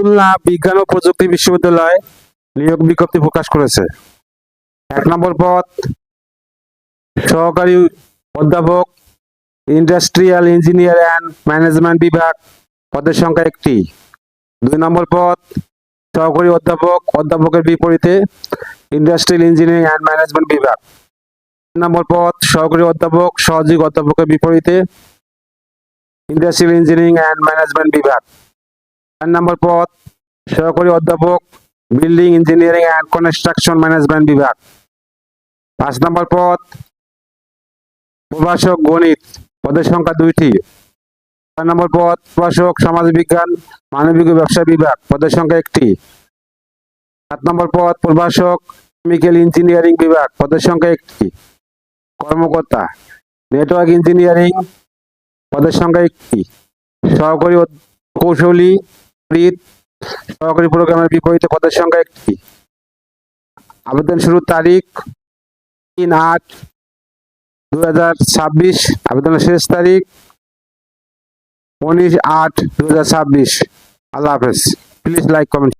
খুলনা বিজ্ঞান ও প্রযুক্তি বিশ্ববিদ্যালয় নিয়োগ বিজ্ঞপ্তি প্রকাশ করেছে। 1 নম্বর পদ সহকারী অধ্যাপক, ইন্ডাস্ট্রিয়াল ইঞ্জিনিয়ার অ্যান্ড ম্যানেজমেন্ট বিভাগ, পদের সংখ্যা 1টি। 2 নম্বর পদ সহকারী অধ্যাপক, অধ্যাপকের বিপরীতে ইন্ডাস্ট্রিয়াল ইঞ্জিনিয়ারিং অ্যান্ড ম্যানেজমেন্ট বিভাগ। 3 নম্বর পদ সহকারী অধ্যাপক, সহযোগী অধ্যাপকের বিপরীতে ইন্ডাস্ট্রিয়াল ইঞ্জিনিয়ারিং অ্যান্ড ম্যানেজমেন্ট বিভাগ। 4 নম্বর পদ সহকারী অধ্যাপক, building engineering and construction management বিভাগ। 5 নম্বর পদ প্রভাষক গণিত, পদের সংখ্যা 2টি। 6 নম্বর পদ প্রভাষক সমাজবিজ্ঞান, মানবিক ও ব্যবসা বিভাগ, পদের সংখ্যা 1টি। 7 নম্বর পদ প্রভাষক কেমিক্যাল ইঞ্জিনিয়ারিং বিভাগ, পদের সংখ্যা 1টি। কর্মকর্তা নেটওয়ার্ক ইঞ্জিনিয়ারিং, পদের সংখ্যা 1টি। সহকারী কৌশলী সহকারী প্রোগ্রামের বিপরীতে পদের সংখ্যা 1টি। আবেদন শুরুর তারিখ 3/8/2026, আবেদনের শেষ তারিখ 19/8/2026। আল্লাহ হাফেজ। Please like comment.